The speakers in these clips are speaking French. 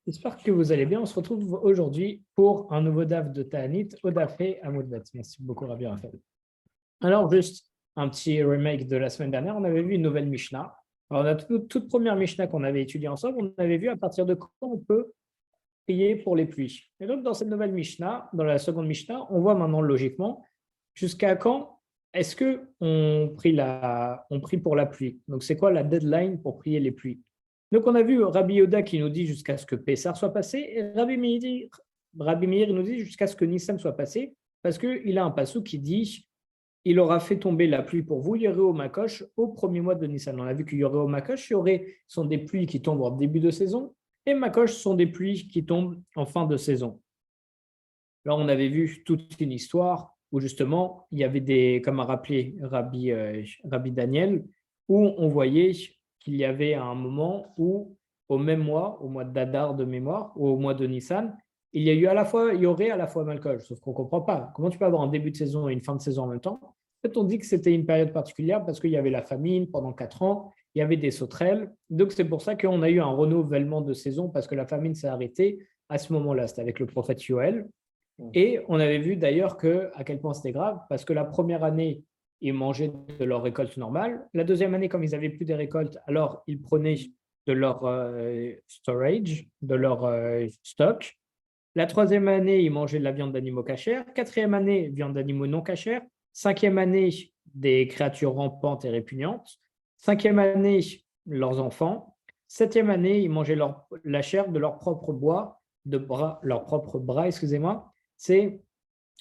J'espère que vous allez bien. On se retrouve aujourd'hui pour un nouveau DAF de Ta'anit au DAFé à Moudbet. Merci beaucoup, Rabbi Raphaël. Alors, juste un petit remake de la semaine dernière. On avait vu une nouvelle Mishnah. Alors, la toute première Mishnah qu'on avait étudiée ensemble, on avait vu à partir de quand on peut prier pour les pluies. Et donc, dans cette nouvelle Mishnah, dans la seconde Mishnah, on voit maintenant logiquement jusqu'à quand est-ce on prie pour la pluie. Donc, c'est quoi la deadline pour prier les pluies? Donc, on a vu Rabbi Yoda qui nous dit jusqu'à ce que Pessah soit passé, et Rabbi Meir nous dit jusqu'à ce que Nissan soit passé, parce qu'il a un passou qui dit il aura fait tomber la pluie pour vous, Yoreo Makosh, au premier mois de Nissan. On a vu que Yoreo Makosh, sont des pluies qui tombent en début de saison, et Makosh sont des pluies qui tombent en fin de saison. Alors, on avait vu toute une histoire où justement, il y avait comme a rappelé Rabbi Daniel, où on voyait qu'il y avait un moment où, au même mois, au mois d'Adar de mémoire, ou au mois de Nissan, il y aurait à la fois Malkosh, sauf qu'on ne comprend pas. Comment tu peux avoir un début de saison et une fin de saison en même temps? En fait, on dit que c'était une période particulière parce qu'il y avait la famine pendant 4 ans, il y avait des sauterelles. Donc, c'est pour ça qu'on a eu un renouvellement de saison parce que la famine s'est arrêtée à ce moment-là. C'était avec le prophète Yoël. Et on avait vu d'ailleurs à quel point c'était grave, parce que la première année, ils mangeaient de leur récolte normale. La deuxième année, comme ils n'avaient plus des récoltes, alors ils prenaient de leur storage, de leur stock. La troisième année, ils mangeaient de la viande d'animaux cachère. Quatrième année, viande d'animaux non cachère. Cinquième année, des créatures rampantes et répugnantes. Cinquième année, leurs enfants. Septième année, ils mangeaient la chair de leur propre leur propre bras, excusez-moi. C'est,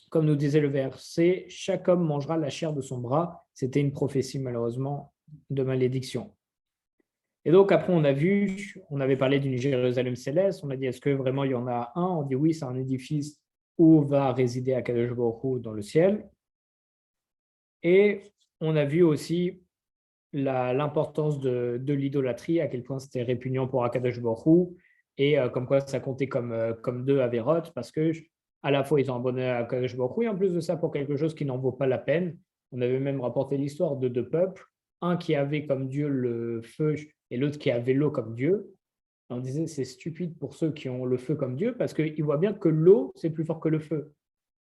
comme nous disait le verset, chaque homme mangera la chair de son bras. C'était une prophétie, malheureusement, de malédiction. Et donc, après, on avait parlé d'une Jérusalem céleste. On a dit, est-ce que vraiment il y en a un? On dit, oui, c'est un édifice où va résider Akadosh Baruch Hu dans le ciel. Et on a vu aussi l'importance de l'idolâtrie, à quel point c'était répugnant pour Akadosh Baruch Hu, et comme quoi ça comptait comme deux avérotes, parce que à la fois ils ont abandonné à Akadosh Baruch Hu, et en plus de ça, pour quelque chose qui n'en vaut pas la peine. On avait même rapporté l'histoire de deux peuples, un qui avait comme Dieu le feu et l'autre qui avait l'eau comme Dieu. On disait c'est stupide pour ceux qui ont le feu comme Dieu, parce qu'ils voient bien que l'eau, c'est plus fort que le feu.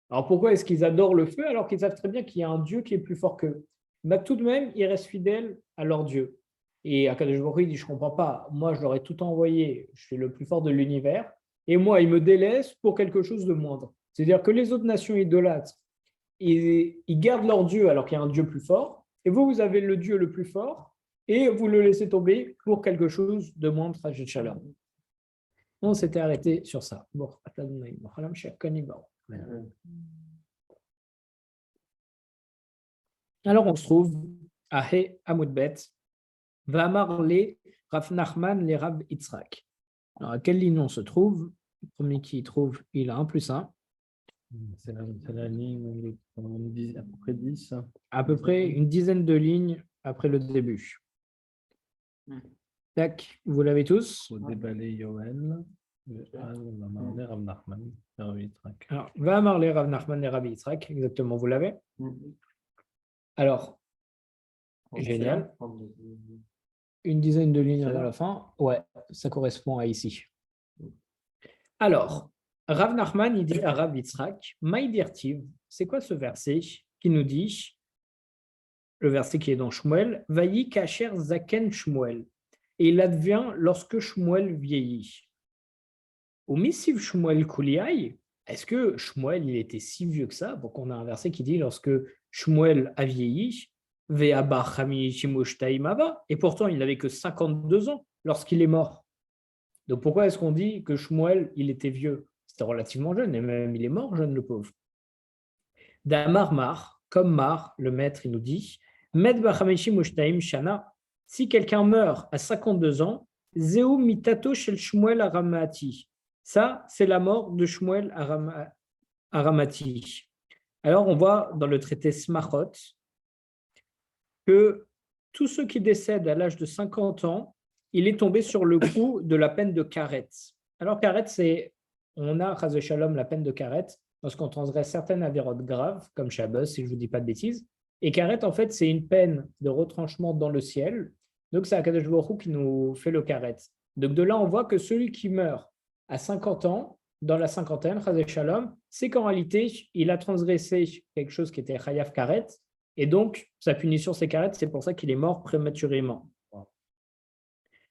Alors pourquoi est-ce qu'ils adorent le feu alors qu'ils savent très bien qu'il y a un Dieu qui est plus fort qu'eux? Mais tout de même, ils restent fidèles à leur Dieu. Et Akadosh Baruch Hu, il dit, je ne comprends pas, moi je leur ai tout envoyé, je suis le plus fort de l'univers, et moi ils me délaissent pour quelque chose de moindre. C'est-à-dire que les autres nations idolâtres, ils gardent leur Dieu alors qu'il y a un Dieu plus fort, et vous avez le Dieu le plus fort, et vous le laissez tomber pour quelque chose de moindre à Shalom. On s'était arrêté sur ça. Bon, alors, on se trouve à He Amoudbet, Vamar le Rav Nachman le Rav Yitzhak. Alors, à quelle ligne on se trouve? Le premier qui y trouve, il a 1 plus 1. C'est la ligne où il est à peu près 10. À peu près une dizaine de lignes après le début. Tac, vous l'avez tous? Au déballé Yoel. Vamar le Rav Nachman le Rav Yitzhak. Alors, Vamar le Rav Nachman le Rav Yitzhak, exactement, vous l'avez? Alors, génial. Une dizaine de lignes à la fin. Ouais, ça correspond à ici. Alors, Rav Nachman, il dit à Rav Yitzhak, Maïdirtiv, c'est quoi ce verset qui nous dit, le verset qui est dans Shmuel, Vayi kacher zaken Shmuel. Et il advient lorsque Shmuel vieillit. Ou missiv Shmuel kuliai, est-ce que Shmuel, il était si vieux que ça? Donc, on a un verset qui dit, lorsque Shmuel a vieilli, et pourtant, il n'avait que 52 ans lorsqu'il est mort. Donc, pourquoi est-ce qu'on dit que Shmuel, il était vieux? C'était relativement jeune, et même il est mort jeune, le pauvre. Damar Mar, comme Mar, le maître, il nous dit, Med Bachameshim Ushtaim Shana, si quelqu'un meurt à 52 ans, Zeu Mitato Shel Shmuel Aramati. Ça, c'est la mort de Shmuel Aramati. Alors, on voit dans le traité Smachot que tous ceux qui décèdent à l'âge de 50 ans, il est tombé sur le coup de la peine de karet. Alors, karet, on a, chas shalom, la peine de karet lorsqu'on transgresse certaines avérotes graves, comme Shabbos, si je ne vous dis pas de bêtises. Et karet, en fait, c'est une peine de retranchement dans le ciel. Donc, c'est Akadosh Baruch Hu qui nous fait le karet. Donc, de là, on voit que celui qui meurt à 50 ans, dans la cinquantaine, Chazé Shalom, c'est qu'en réalité, il a transgressé quelque chose qui était Chayav Karet, et donc sa punition c'est Karet, c'est pour ça qu'il est mort prématurément.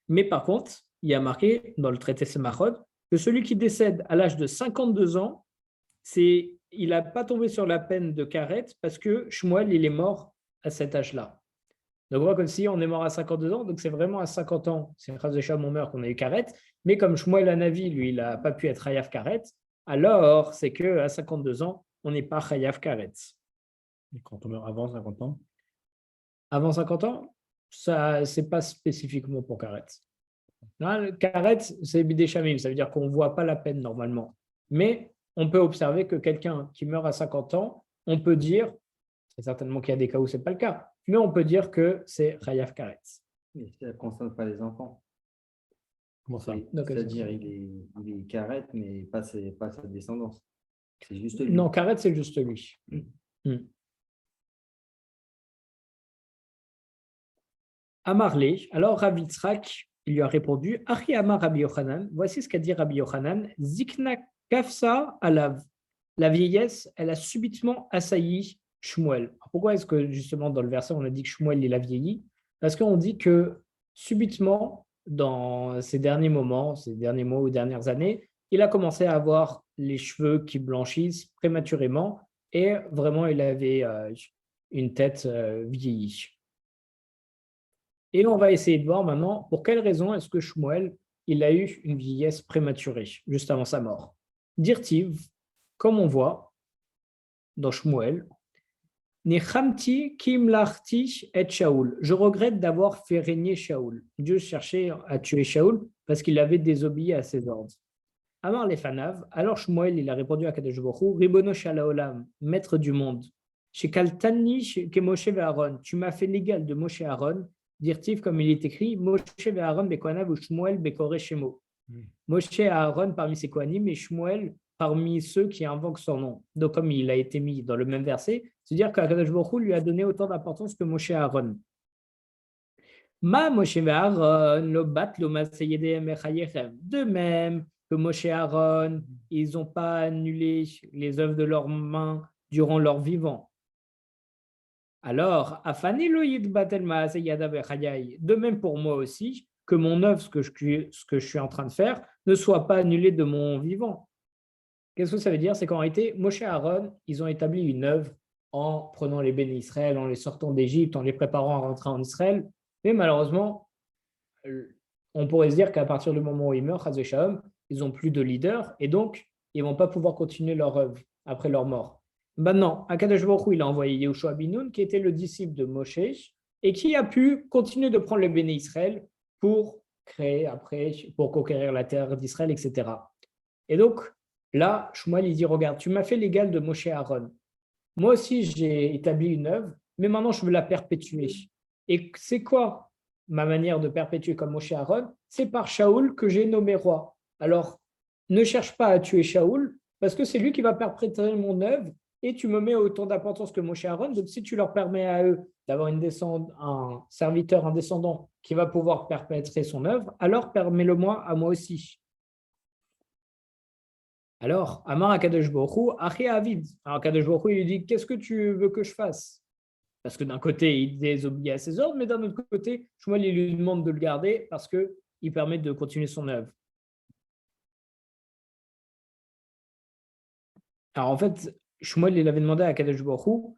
Mais par contre, il y a marqué dans le traité Semachot que celui qui décède à l'âge de 52 ans, il n'a pas tombé sur la peine de Karet parce que Shmuel, il est mort à cet âge-là. Donc on voit comme si on est mort à 52 ans, donc c'est vraiment à 50 ans, c'est Chaz de Shalom, on meurt qu'on a eu Karet, mais comme Shmuel Hanavi, lui, il n'a pas pu être Chayav Karet, alors c'est qu'à 52 ans, on n'est pas Chayav Karet. Et quand on meurt avant 50 ans? Avant 50 ans, ça, c'est pas spécifiquement pour Karet. Le Karet, c'est Bidé Shamim, ça veut dire qu'on ne voit pas la peine normalement. Mais on peut observer que quelqu'un qui meurt à 50 ans, on peut dire, c'est certainement qu'il y a des cas où ce n'est pas le cas, mais on peut dire que c'est Chayav Karet. Mais ça ne concerne pas les enfants. Comment ça? C'est-à-dire, il est Karet, mais pas sa descendance. C'est juste lui. Non, Karet, c'est juste lui. Amarlé, alors Rav Yitzhak, il lui a répondu, Achi Amar Rabbi Yochanan, voici ce qu'a dit Rabbi Yochanan, Zikna Kafsa Alav. La vieillesse, elle a subitement assailli Shmuel. Pourquoi est-ce que justement dans le verset on a dit que Shmuel il a vieilli? Parce qu'on dit que subitement, dans ces derniers moments, ces derniers mois ou dernières années, il a commencé à avoir les cheveux qui blanchissent prématurément et vraiment il avait une tête vieillie. Et on va essayer de voir maintenant pour quelle raison est-ce que Shmuel il a eu une vieillesse prématurée juste avant sa mort. Dirtiv, comme on voit dans Shmuel, Nechamti kimlarti et Shaoul. Je regrette d'avoir fait régner Shaoul. Dieu cherchait à tuer Shaoul parce qu'il avait désobéi à ses ordres. Amar les Fanav, alors Shmuel il a répondu à Kadosh Baruch Hu, Ribono Shalaolam, maître du monde. Chez Kaltani, chez Moshe et Aaron, tu m'as fait l'égal de Moshe et Aaron. Dirtiv, comme il est écrit, Moshe et Aaron bekoanav ou Shmuel bekore shemo. Moshe et Aaron parmi ses kohanim et Shmuel parmi ceux qui invoquent son nom. Donc, comme il a été mis dans le même verset, c'est-à-dire qu'Akadosh Baruch Hu lui a donné autant d'importance que Moshe et Aaron. Ma Moshe et Aaron, lo bat lo maseyedem echayechem. De même que Moshe et Aaron, ils n'ont pas annulé les œuvres de leurs mains durant leur vivant. Alors, de même pour moi aussi, que mon œuvre, ce que je suis en train de faire, ne soit pas annulé de mon vivant. Qu'est-ce que ça veut dire? C'est qu'en réalité, Moshe et Aaron, ils ont établi une œuvre en prenant les bénis Israël, en les sortant d'Égypte, en les préparant à rentrer en Israël. Mais malheureusement, on pourrait se dire qu'à partir du moment où ils meurent, ils n'ont plus de leader et donc ils ne vont pas pouvoir continuer leur œuvre après leur mort. Maintenant, Akadosh Baruch Hu, il a envoyé Yehoshua bin Nun, qui était le disciple de Moshe et qui a pu continuer de prendre les bénis Israël pour créer après, pour conquérir la terre d'Israël, etc. Et donc, là, Shmuel, il dit, regarde, tu m'as fait l'égal de Moshe et Aaron. Moi aussi, j'ai établi une œuvre, mais maintenant, je veux la perpétuer. Et c'est quoi ma manière de perpétuer comme Moshe et Aaron? C'est par Shaoul que j'ai nommé roi. Alors, ne cherche pas à tuer Shaoul, parce que c'est lui qui va perpétuer mon œuvre, et tu me mets autant d'importance que Moshe et Aaron. Donc, si tu leur permets à eux d'avoir un serviteur, un descendant qui va pouvoir perpétrer son œuvre, alors permets-le-moi à moi aussi. Alors, Amar Akadosh Baruch Hu, Achi Avid. Alors, Akadosh Baruch Hu, il dit, qu'est-ce que tu veux que je fasse? Parce que d'un côté, il désobéit à ses ordres, mais d'un autre côté, Shmuel, il lui demande de le garder parce qu'il permet de continuer son œuvre. Alors, en fait, Shmuel, il avait demandé à Akadosh Baruch Hu,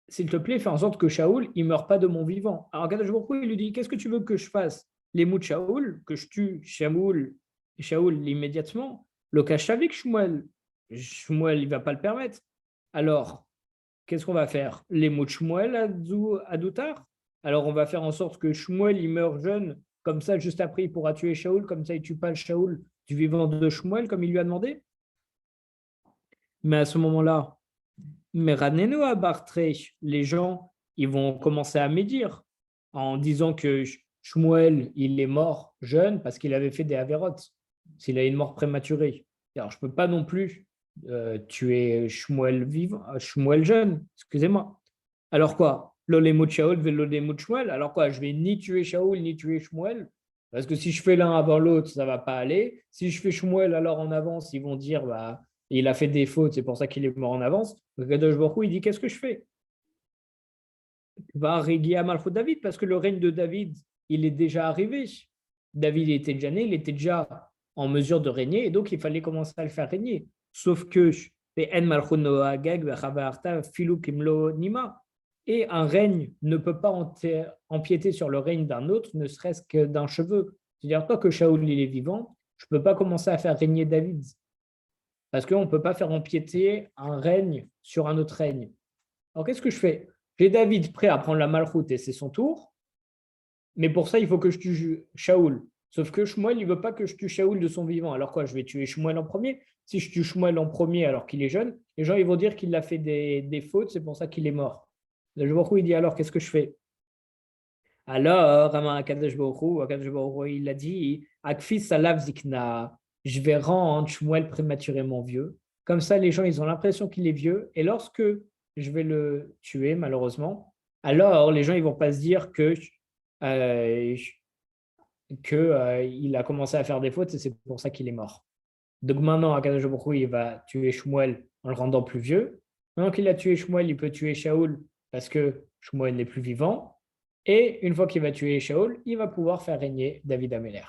s'il te plaît, fais en sorte que Shaoul, il ne meure pas de mon vivant. Alors, Akadosh Baruch Hu, il lui dit, qu'est-ce que tu veux que je fasse? Les mots de Shaoul, que je tue Shaoul immédiatement. Le Kashavik Shmuel, il ne va pas le permettre. Alors, qu'est-ce qu'on va faire? Les mots de Shmuel à Doutar? Alors, on va faire en sorte que Shmuel, il meurt jeune, comme ça, juste après, il pourra tuer Shaoul, comme ça, il ne tue pas le Shaoul du vivant de Shmuel, comme il lui a demandé. Mais à ce moment-là, Meraneno à Bartré, les gens, ils vont commencer à médire en disant que Shmuel, il est mort jeune parce qu'il avait fait des avérotes. S'il a une mort prématurée. Alors, je ne peux pas non plus tuer Shmuel jeune, excusez-moi. Alors quoi? L'olémut Shaoul, l'olémut Shmuel. Alors quoi? Je vais ni tuer Shaoul, ni tuer Shmuel. Parce que si je fais l'un avant l'autre, ça ne va pas aller. Si je fais Shmuel alors en avance, ils vont dire bah, il a fait des fautes, c'est pour ça qu'il est mort en avance. Donc Kadosh Baruch Hu, il dit qu'est-ce que je fais? Va régler à Malchut David, parce que le règne de David, il est déjà arrivé. David était déjà né, il était déjà en mesure de régner, et donc il fallait commencer à le faire régner. Sauf que et un règne ne peut pas empiéter sur le règne d'un autre, ne serait-ce que d'un cheveu. C'est-à-dire, toi que Shaoul il est vivant, je ne peux pas commencer à faire régner David. Parce qu'on ne peut pas faire empiéter un règne sur un autre règne. Alors qu'est-ce que je fais? J'ai David prêt à prendre la malchoute et c'est son tour, mais pour ça, il faut que je tue Shaoul. Sauf que Shmuel, il ne veut pas que je tue Shaoul de son vivant. Alors quoi, je vais tuer Shmuel en premier? Si je tue Shmuel en premier alors qu'il est jeune, les gens ils vont dire qu'il a fait des fautes, c'est pour ça qu'il est mort. Le Baruch Hu, il dit alors, qu'est-ce que je fais? Alors, Akadosh Baruch Hu, il a dit, Akfis Salav Zikna, je vais rendre Shmuel prématurément vieux. Comme ça, les gens, ils ont l'impression qu'il est vieux. Et lorsque je vais le tuer, malheureusement, alors les gens, ils vont pas se dire il a commencé à faire des fautes et c'est pour ça qu'il est mort. Donc maintenant, Akadosh Baruch Hu, il va tuer Shmuel en le rendant plus vieux. Maintenant qu'il a tué Shmuel, il peut tuer Shaoul parce que Shmuel n'est plus vivant. Et une fois qu'il va tuer Shaoul, il va pouvoir faire régner David Améler.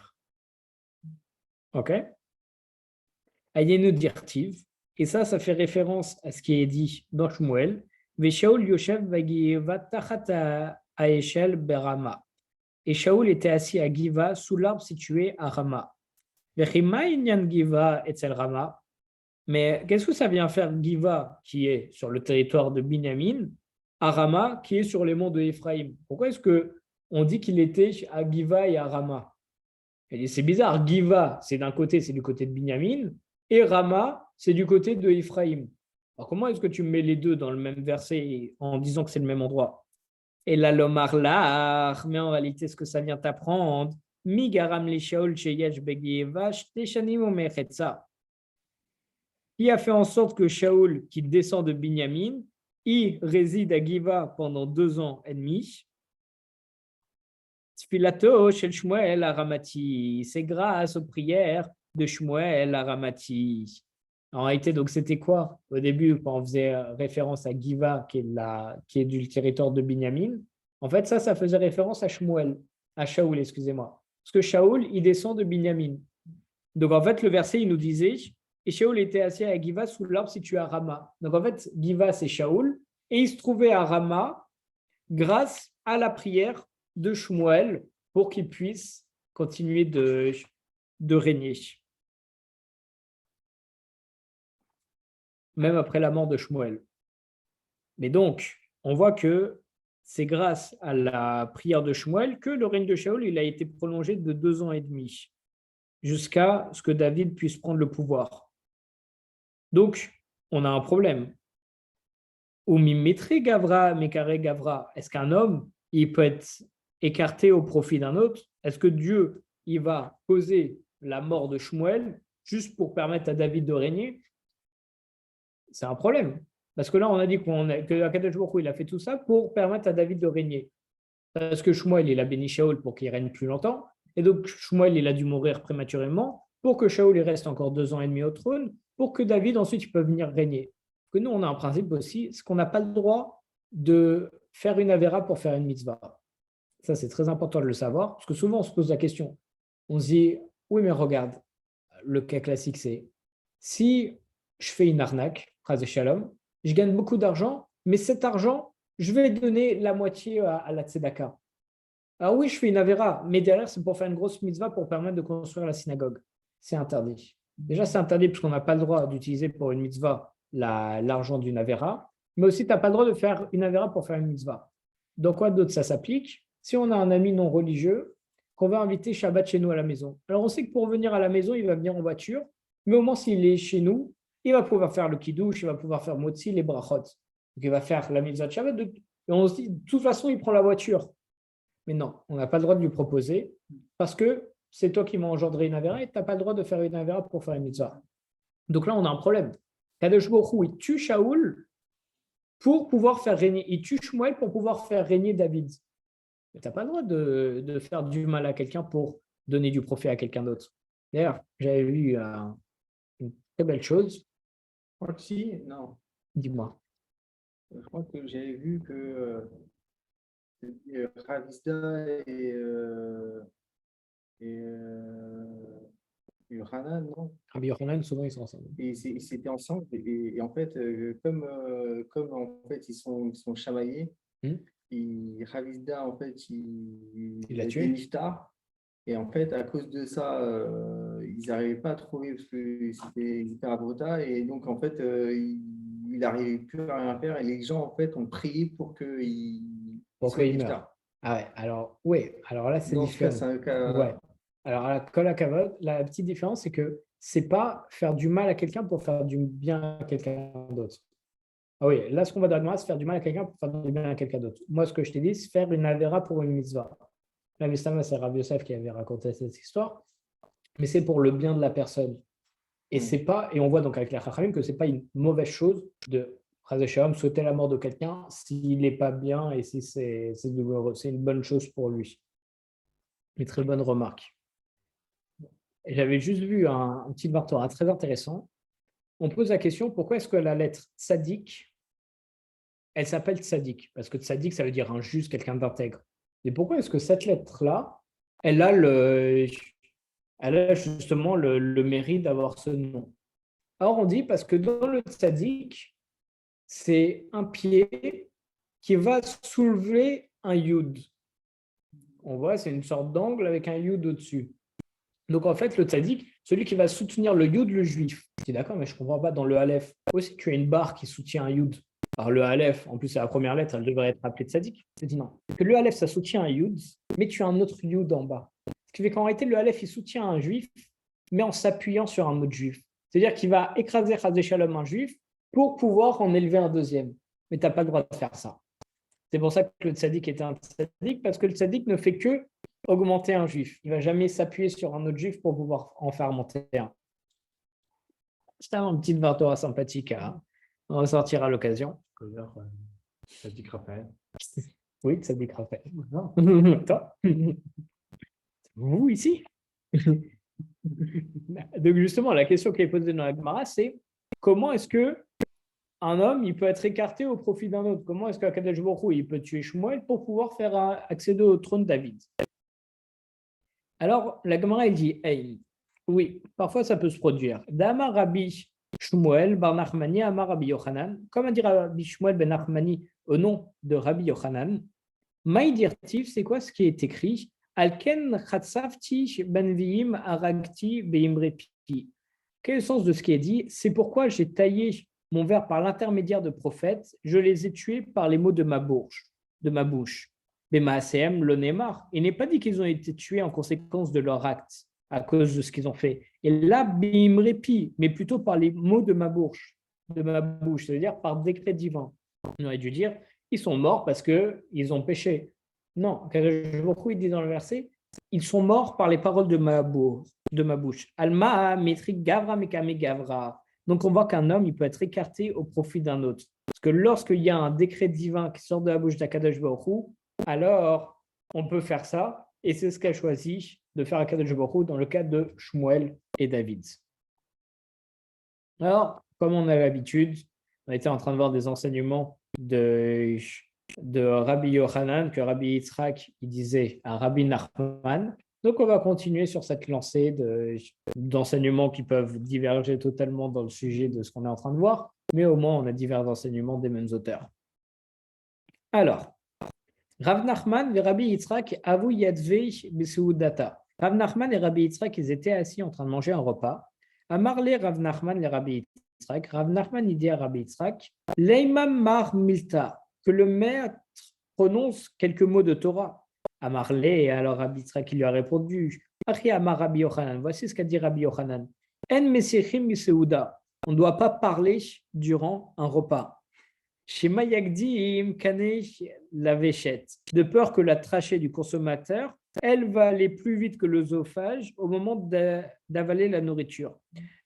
Ok? Ayenu dirtiv. Et ça fait référence à ce qui est dit dans Shmuel. Veshaoul Yoshev va tachat Aeshel Berama. Et Shaoul était assis à Giva, sous l'arbre situé à Rama. Vechima inyan Giva etzel Rama. Mais qu'est-ce que ça vient faire Giva, qui est sur le territoire de Binyamin, à Rama, qui est sur les monts de Ephraïm? Pourquoi est-ce qu'on dit qu'il était à Giva et à Rama? Et c'est bizarre, Giva, c'est d'un côté, c'est du côté de Binyamin, et Rama, c'est du côté de Ephraïm. Alors comment est-ce que tu mets les deux dans le même verset en disant que c'est le même endroit? Et la lomar là, mais en réalité, ce que ça vient t'apprendre, mi garam li shaul sheyesh begieva, shteshanim omechetza. Qui a fait en sorte que Shaoul, qui descend de Binyamin, il réside à Giva pendant 2 ans et demi. Tfilato shel Shmuel Aramati. C'est grâce aux prières de Shmuel Aramati. En réalité, donc c'était quoi? Au début, quand on faisait référence à Giva, qui est du territoire de Binyamin, en fait, ça faisait référence à Shmuel, à Shaoul, excusez-moi. Parce que Shaoul, il descend de Binyamin. Donc en fait, le verset, il nous disait, et Shaoul était assis à Giva sous l'arbre situé à Rama. Donc en fait, Giva, c'est Shaoul, et il se trouvait à Rama grâce à la prière de Shmuel pour qu'il puisse continuer de régner. Même après la mort de Shmuel. Mais donc, on voit que c'est grâce à la prière de Shmuel que le règne de Shaoul il a été prolongé de 2 ans et demi, jusqu'à ce que David puisse prendre le pouvoir. Donc, on a un problème. Ou mimétré Gavra, Mékaré Gavra, est-ce qu'un homme, il peut être écarté au profit d'un autre? Est-ce que Dieu, il va causer la mort de Shmuel juste pour permettre à David de régner? C'est un problème. Parce que là, on a dit que Akadosh Baruch Hu, il a fait tout ça pour permettre à David de régner. Parce que Shmuel, il a béni Shaoul pour qu'il règne plus longtemps. Et donc, Shmuel, il a dû mourir prématurément pour que Shaoul il reste encore 2 ans et demi au trône, pour que David, ensuite, il peut venir régner. Que nous, on a un principe aussi, c'est qu'on n'a pas le droit de faire une avéra pour faire une mitzvah. Ça, c'est très important de le savoir, parce que souvent, on se pose la question. On se dit, oui, mais regarde, le cas classique, c'est si je fais une arnaque, phrase de Shalom, je gagne beaucoup d'argent, mais cet argent, je vais donner la moitié à la tzedaka. Alors oui, je fais une avéra, mais derrière, c'est pour faire une grosse mitzvah pour permettre de construire la synagogue. C'est interdit. Déjà, c'est interdit parce qu'on n'a pas le droit d'utiliser pour une mitzvah l'argent d'une avéra, mais aussi, tu n'as pas le droit de faire une avéra pour faire une mitzvah. Donc, quoi d'autre ça s'applique? Si on a un ami non religieux, qu'on va inviter Shabbat chez nous à la maison. Alors, on sait que pour venir à la maison, il va venir en voiture, mais au moins, s'il est chez nous, il va pouvoir faire le kiddush, il va pouvoir faire motzi, les brachot. Donc, il va faire la mitzvah de Shabbat. Et on se dit, de toute façon, il prend la voiture. Mais non, on n'a pas le droit de lui proposer parce que c'est toi qui m'as engendré une avéra et tu n'as pas le droit de faire une avéra pour faire une mitzvah. Donc là, on a un problème. Kadosh Baruch Hu, il tue Shaoul pour pouvoir faire régner, il tue Shmuel pour pouvoir faire régner David. Mais tu n'as pas le droit de faire du mal à quelqu'un pour donner du profit à quelqu'un d'autre. D'ailleurs, j'avais vu une très belle chose. Je crois que si, non. Dis-moi. Je crois que j'avais vu que Ravista et, et Hanan, non? Rabbi Yochanan, souvent, ils sont ensemble. Et ils étaient ensemble et en fait, comme en fait ils sont chamaillés, Ravista en fait Il l'a a tué. été niftar et en fait à cause de ça ils n'arrivaient pas à trouver parce que ils étaient à Brota et donc en fait il n'arrivait plus à rien faire et les gens en fait ont prié pour qu'il Pour soit qu'il niftar. meure. Ah ouais, alors, oui, alors là, c'est Dans ce cas, différent. c'est un cas. Ouais. Alors, à la Kol HaKavod, la petite différence, c'est que c'est pas faire du mal à quelqu'un pour faire du bien à quelqu'un d'autre. Ah oui, là, ce qu'on va dans c'est faire du mal à quelqu'un pour faire du bien à quelqu'un d'autre. Moi, ce que je t'ai dit, c'est faire une avéra pour une mitzvah. La mitzvah, c'est Rabbi Yosef qui avait raconté cette histoire, mais c'est pour le bien de la personne. Et c'est pas, et on voit donc avec les Chachamim que c'est pas une mauvaise chose de souhaiter la mort de quelqu'un s'il n'est pas bien et si c'est douloureux. C'est une bonne chose pour lui. Une très bonne remarque. Et j'avais juste vu un petit Vartora très intéressant. On pose la question, pourquoi est-ce que la lettre tzadik, elle s'appelle tzadik? Parce que tzadik, ça veut dire un juste, quelqu'un d'intègre. Et pourquoi est-ce que cette lettre-là, elle a justement le mérite d'avoir ce nom? Alors on dit parce que dans le tzadik, c'est un pied qui va soulever un yud. On voit, c'est une sorte d'angle avec un yud au-dessus. Donc en fait, le tzaddik, celui qui va soutenir le yud, le juif. Je dis d'accord, mais je ne comprends pas, dans le aleph, aussi tu as une barre qui soutient un yud. Alors le aleph, en plus c'est la première lettre, elle devrait être appelée tzaddik. Je dis non. Que le aleph, ça soutient un yud, mais tu as un autre yud en bas. Ce qui fait qu'en réalité, le aleph, il soutient un juif, mais en s'appuyant sur un mot juif. C'est-à-dire qu'il va écraser Chazé Shalom un juif pour pouvoir en élever un deuxième. Mais tu n'as pas le droit de faire ça. C'est pour ça que le tzaddik est un tzaddik, parce que le tzaddik ne fait que augmenter un juif. Il ne va jamais s'appuyer sur un autre juif pour pouvoir en faire monter un. C'est un petit Vartora sympathique à ressortir à l'occasion. Tzadik Raphaël. Oui, tzaddik Raphaël. Toi vous ici. Donc justement, la question qui est posée dans la Gemara, c'est comment est-ce que un homme il peut être écarté au profit d'un autre? Comment est-ce qu'Akadosh Baruch Hu, il peut tuer Shmuel pour pouvoir faire accéder au trône de David? Alors la Gemara elle dit hey, oui, parfois ça peut se produire. D'Amar Rabbi Shmuel bar Nachmani Amar Rabbi Yochanan, comme a dit Rabbi Shmuel ben Nachmani au nom de Rabbi Yochanan. Maïdirtif, c'est quoi ce qui est écrit? Alken chatsavti benviim aragti beimrepi. Quel est le sens de ce qui est dit? C'est pourquoi j'ai taillé mon verre par l'intermédiaire de prophètes, je les ai tués par les mots de ma bouche. Bemaasem l'onémar. Il n'est pas dit qu'ils ont été tués en conséquence de leur acte, à cause de ce qu'ils ont fait. Et là, beimrepi, mais plutôt par les mots de ma bouche, c'est-à-dire par décret divin. On aurait dû dire ils sont morts parce qu'ils ont péché. Non, il dit dans le verset, ils sont morts par les paroles de ma bouche. Alma métrique gavra mekame gavra. Donc on voit qu'un homme, il peut être écarté au profit d'un autre. Parce que lorsqu'il y a un décret divin qui sort de la bouche d'Akadosh Baruch Hu, alors on peut faire ça. Et c'est ce qu'a choisi de faire Akadosh Baruch Hu dans le cas de Shmuel et David. Alors, comme on a l'habitude, on était en train de voir des enseignements de Rabbi Yochanan, que Rabbi Yitzhak il disait à Rabbi Nachman. Donc, on va continuer sur cette lancée d'enseignements qui peuvent diverger totalement dans le sujet de ce qu'on est en train de voir, mais au moins, on a divers enseignements des mêmes auteurs. Alors, Rav Nachman et Rabbi Yitzhak avou yadvei beseudata. Rav Nachman et Rabbi Yitzhak, ils étaient assis en train de manger un repas. Amarle Rav Nachman et Rabbi Yitzhak. Rav Nachman, il dit à Rabbi Yitzhak, Leimam mar milta, que le maître prononce quelques mots de Torah. Amarle, et alors Rabbi Yitzhak, il lui a répondu, Achi Amar Rabbi Yochanan, voici ce qu'a dit Rabbi Yochanan. En mesechim miseuda, on ne doit pas parler durant un repas. Shema yagdim kane la véchette, de peur que la trachée du consommateur, elle va aller plus vite que l'œsophage au moment d'avaler la nourriture.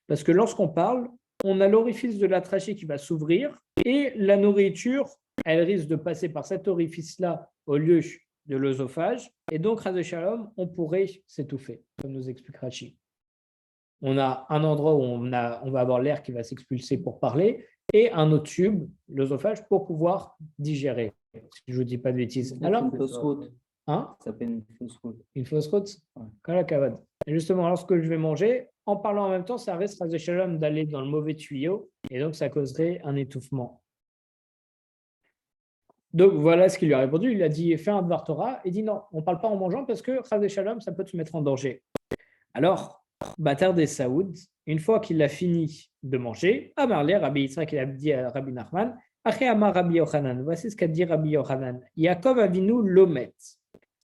Parce que lorsqu'on parle, on a l'orifice de la trachée qui va s'ouvrir et la nourriture, elle risque de passer par cet orifice-là au lieu de l'œsophage, et donc, ras shalom, on pourrait s'étouffer, comme nous explique Rachi. On a un endroit où on va avoir l'air qui va s'expulser pour parler, et un autre tube, l'œsophage, pour pouvoir digérer, si je ne vous dis pas de bêtises. Alors, Une fausse route. hein? Ça s'appelle une fausse route. Une fausse route? Ouais. Quand la cavade. Et justement, lorsque je vais manger, en parlant en même temps, ça risque ras shalom d'aller dans le mauvais tuyau, et donc ça causerait un étouffement. Donc voilà ce qu'il lui a répondu. Il a dit fais un Dvar Torah. Il dit non, on ne parle pas en mangeant parce que Chas Shalom, ça peut te mettre en danger. Alors, Bâtard des Saoud, une fois qu'il a fini de manger, Amarler, Rabbi Yitzhak, il a dit à Rabbi Nachman, Aché Amar Rabbi Yochanan, voici ce qu'a dit Rabbi Yochanan. Yaakov Avinu lomet.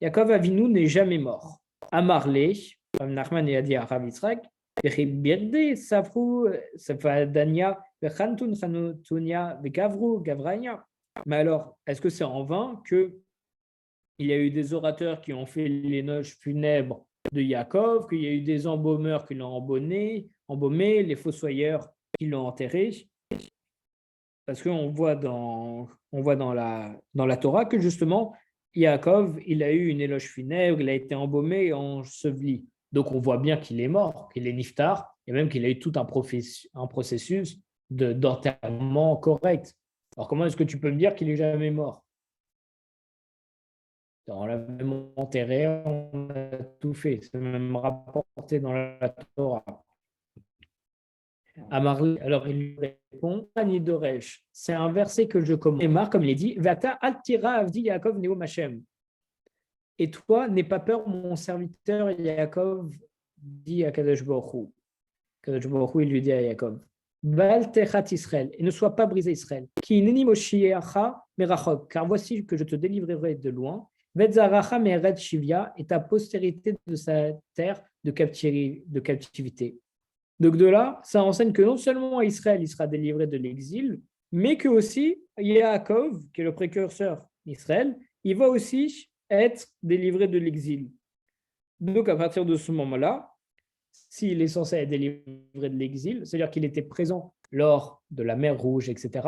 Yaakov Avinu n'est jamais mort. Amarle, Rabbi Nachman, il a dit à Rabbi Yitzhak, Birde, Safru, Safadania, Bechantun, Chanutunia, Bekavru, Gavrania. Mais alors, est-ce que c'est en vain qu'il y a eu des orateurs qui ont fait les noces funèbres de Yaakov, qu'il y a eu des embaumeurs qui l'ont embaumé, les fossoyeurs qui l'ont enterré? Parce qu'on voit dans la Torah que justement, Yaakov, il a eu une éloge funèbre, il a été embaumé et enseveli. Donc on voit bien qu'il est mort, qu'il est niftar, et même qu'il a eu tout un processus d'enterrement correct. Alors, comment est-ce que tu peux me dire qu'il n'est jamais mort? On l'a même enterré, on a tout fait. C'est même rapporté dans la Torah. Amarli, alors il lui répond, Ani Doresh, c'est un verset que je commence. Et Marc, comme il est dit, Vata altira avdi Yaakov neom Hashem. Et toi, n'aie pas peur, mon serviteur Yaakov, dit à Kadosh Baruch Hu. Kadosh Baruch Hu, il lui dit à Yaakov, Val techat Israël, et ne sois pas brisé Israël. Ki neni moshiecha merachok, car voici que je te délivrerai de loin. Vetzaracha mered shivia, et ta postérité de sa terre de captivité. Donc de là, ça enseigne que non seulement Israël il sera délivré de l'exil, mais que aussi Yaakov, qui est le précurseur d'Israël, il va aussi être délivré de l'exil. Donc à partir de ce moment-là, s'il est censé être délivré de l'exil, c'est-à-dire qu'il était présent lors de la mer Rouge, etc.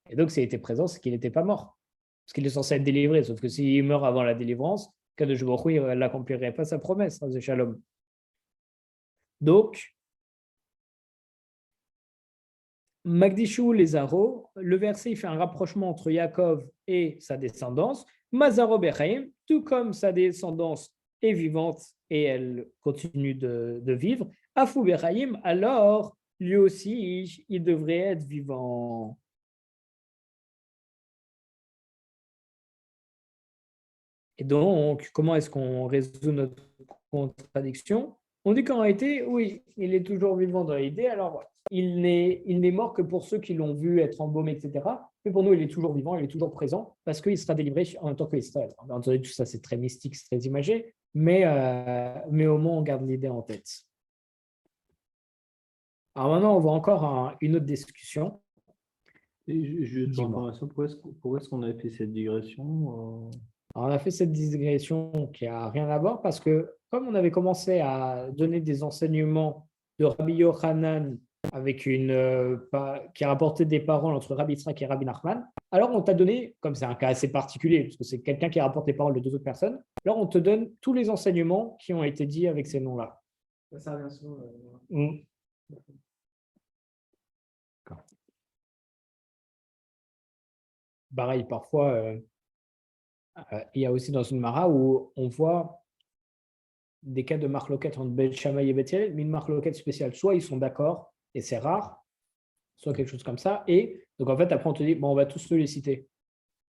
Et donc, s'il était présent, c'est qu'il n'était pas mort. Parce qu'il est censé être délivré, sauf que s'il meurt avant la délivrance, Kadosh Baruch Hu n'accomplirait pas sa promesse, de Shalom. Donc, Magdishou les Zaro, le verset il fait un rapprochement entre Yaakov et sa descendance. Mazaro Bechaim, tout comme sa descendance est vivante et elle continue de vivre. Afou Bechaim, alors lui aussi il devrait être vivant. Et donc, comment est-ce qu'on résout notre contradiction? On dit qu'en réalité, oui, il est toujours vivant dans l'idée. Alors, il n'est mort que pour ceux qui l'ont vu être embaumé, etc. Mais pour nous, il est toujours vivant, il est toujours présent, parce qu'il sera délivré en même temps qu'Israël. Bien entendu, tout ça, c'est très mystique, c'est très imagé, mais au moins, on garde l'idée en tête. Alors maintenant, on voit encore une autre discussion. Juste pour information, pourquoi est-ce qu'on a fait cette digression? Alors, on a fait cette digression qui n'a rien à voir parce que comme on avait commencé à donner des enseignements de Rabbi Yochanan avec qui a rapporté des paroles entre Rabbi Yitzhak et Rabbi Nachman, alors on t'a donné, comme c'est un cas assez particulier, parce que c'est quelqu'un qui rapporte les paroles de deux autres personnes, alors on te donne tous les enseignements qui ont été dits avec ces noms-là. Ça revient souvent. Pareil, parfois, il y a aussi dans une mara où on voit des cas de marloquette entre Beth Shammai et Beth Hillel, mais une marloquette spéciale. Soit ils sont d'accord, et c'est rare, soit quelque chose comme ça. Et donc, en fait, après, on te dit, bon, on va tous les citer.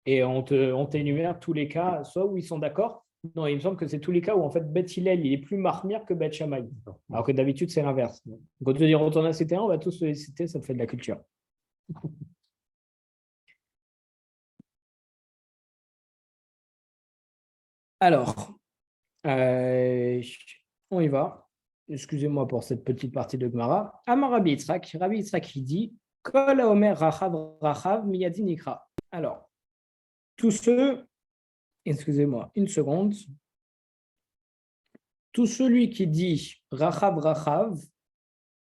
Et on t'énumère tous les cas, soit où ils sont d'accord. Non, il me semble que c'est tous les cas où, en fait, Beth Hillel, il est plus marmire que Beth Shammai. Alors que d'habitude, c'est l'inverse. Donc, on te dit, on t'en a cité un, on va tous les citer, ça te fait de la culture. Alors, on y va. Excusez-moi pour cette petite partie de Gemara. Amar Rabbi Yitzhak, il dit Kol haomer rachav rachav miyadi nikra. Alors, tous ceux, excusez-moi, une seconde. Tout celui qui dit rachav rachav,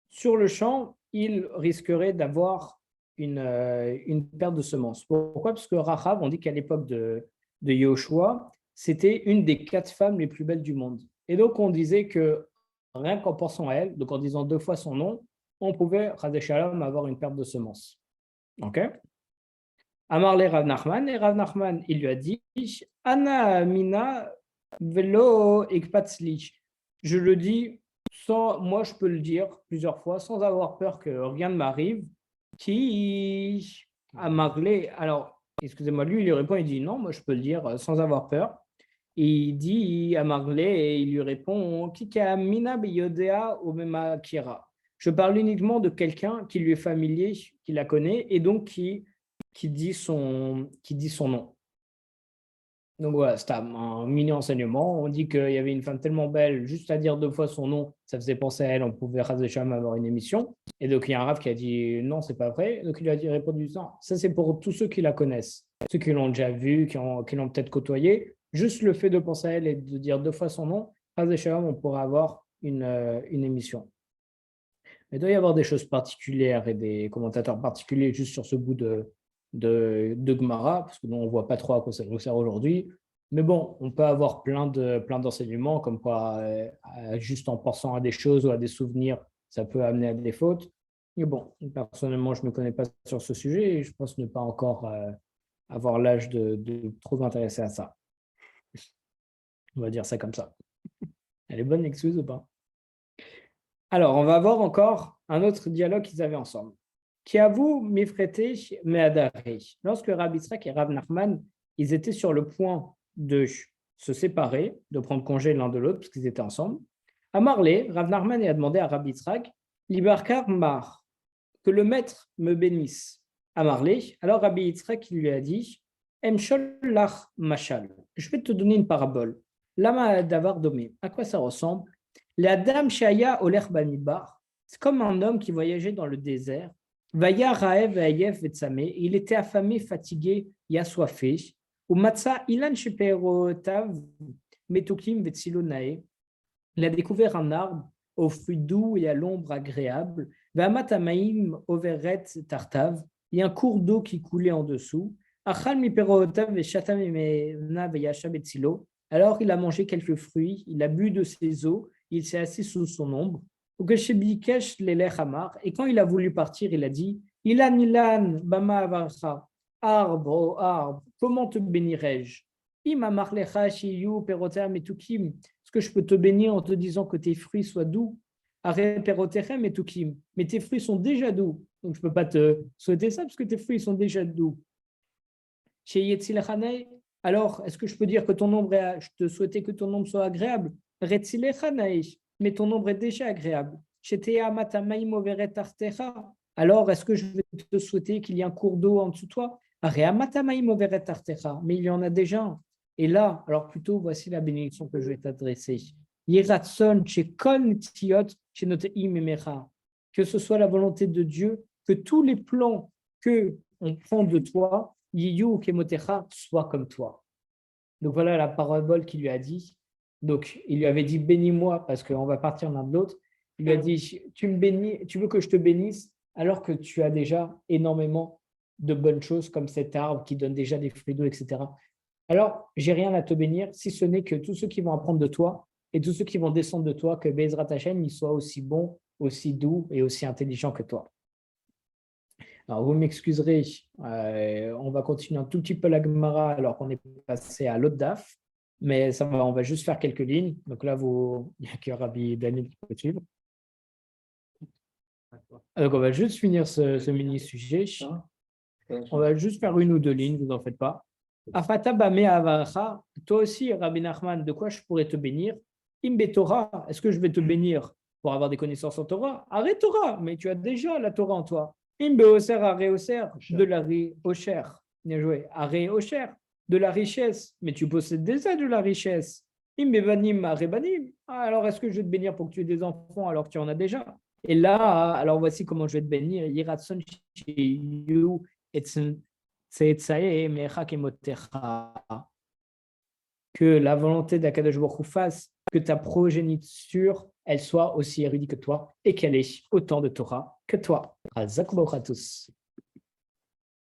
sur le champ, il risquerait d'avoir une perte de semences. Pourquoi? Parce que rachav, on dit qu'à l'époque de Yehoshua, c'était une des 4 femmes les plus belles du monde. Et donc, on disait que rien qu'en pensant à elle, donc en disant 2 fois son nom, on pouvait, Chas Shalom, avoir une perte de semences. OK? Amarle Rav Nachman, et Rav Nachman, il lui a dit Anna Mina Velo Ekpatzli. Je le dis sans, moi je peux le dire plusieurs fois sans avoir peur que rien ne m'arrive. Qui Amarle, alors excusez-moi, lui il lui répond, il dit non, moi je peux le dire sans avoir peur. Et il dit Amarle, et il lui répond Kika Mina Beyodea Omema Kira. Je parle uniquement de quelqu'un qui lui est familier, qui la connaît, et donc qui dit son nom. Donc voilà, c'était un mini enseignement. On dit qu'il y avait une femme tellement belle, juste à dire 2 fois son nom, ça faisait penser à elle, on pouvait Razesham avoir une émission. Et donc il y a un rave qui a dit non, c'est pas vrai. Donc il lui a répondu non, ça c'est pour tous ceux qui la connaissent, ceux qui l'ont déjà vue, qui l'ont peut-être côtoyée. Juste le fait de penser à elle et de dire 2 fois son nom, Razesham, on pourra avoir une émission. Mais il doit y avoir des choses particulières et des commentateurs particuliers juste sur ce bout de Gemara, parce que nous, on ne voit pas trop à quoi ça nous sert aujourd'hui. Mais bon, on peut avoir plein d'enseignements, comme quoi, juste en pensant à des choses ou à des souvenirs, ça peut amener à des fautes. Mais bon, personnellement, je ne me connais pas sur ce sujet et je pense ne pas encore avoir l'âge de trop m'intéresser à ça. On va dire ça comme ça. Elle est bonne l'excuse ou pas? Alors, on va voir encore un autre dialogue qu'ils avaient ensemble. Qui avoue mifrete me'adari. Lorsque Rabbi Yitzhak et Rav Nachman, ils étaient sur le point de se séparer, de prendre congé l'un de l'autre, parce qu'ils étaient ensemble, à Marley, Rav Nachman a demandé à Rabbi Yitzhak, Libarkar Mar, que le maître me bénisse. À Marley, alors Rabbi Yitzhak lui a dit, Emshol lach mashal, je vais te donner une parabole. Lama davar domé, à quoi ça ressemble? La dame Shaya Oler Bamidbar, c'est comme un homme qui voyageait dans le désert. Vaya Raev Ayef Vetsame, il était affamé, fatigué, et assoiffé. Ou Matza Ilan Sheperotav Metukim Vetsilonae, il a découvert un arbre aux fruits doux et à l'ombre agréable. Vamatamaim Overet Tartav, il y a un cours d'eau qui coulait en dessous. Achal Miperotav Veshatam Emena Veyasha Vetsilo, alors il a mangé quelques fruits, il a bu de ses eaux, il s'est assis sous son ombre. Et quand il a voulu partir, il a dit Ilan, Ilan, Bama Avarcha, arbre, oh arbre, comment te bénirais-je? Est-ce que je peux te bénir en te disant que tes fruits soient doux? Mais tes fruits sont déjà doux, donc je ne peux pas te souhaiter ça parce que tes fruits sont déjà doux. Alors, est-ce que je peux dire que ton ombre je te souhaitais que ton ombre soit agréable? Mais ton ombre est déjà agréable. Alors, est-ce que je vais te souhaiter qu'il y ait un cours d'eau en dessous de toi? Mais il y en a déjà un. Et là, alors plutôt, voici la bénédiction que je vais t'adresser. Que ce soit la volonté de Dieu, que tous les plans qu'on prend de toi, soient comme toi. Donc voilà la parabole qu'il lui a dit. Donc, il lui avait dit bénis-moi parce qu'on va partir l'un de l'autre. Il lui a dit tu me bénis, tu veux que je te bénisse alors que tu as déjà énormément de bonnes choses comme cet arbre qui donne déjà des fruits d'eau, etc. Alors, j'ai rien à te bénir si ce n'est que tous ceux qui vont apprendre de toi et tous ceux qui vont descendre de toi, que Bezrat Hashem, ils soient aussi bons, aussi doux et aussi intelligents que toi. Alors, vous m'excuserez, on va continuer un tout petit peu la Gemara alors qu'on est passé à l'autre daf. Mais ça va, on va juste faire quelques lignes. Donc là, il n'y a que Rabbi Daniel qui peut suivre. Donc on va juste finir ce mini-sujet. On va juste faire 1 ou 2 lignes, vous n'en faites pas. Afata bame avacha, toi aussi, Rabbi Nachman, de quoi je pourrais te bénir? Imbe Torah, est-ce que je vais te bénir pour avoir des connaissances en Torah? Arrête Torah, mais tu as déjà la Torah en toi. Imbe Oser, Aré Oser, de la Ocher. Bien joué. Aré Ocher. De la richesse, mais tu possèdes déjà de la richesse. Alors, est-ce que je vais te bénir pour que tu aies des enfants alors que tu en as déjà? Et là, alors voici comment je vais te bénir. Que la volonté d'Akadosh Baruch Hu fasse que ta progéniture, elle soit aussi érudite que toi et qu'elle ait autant de Torah que toi. Hazak Baruch à tous.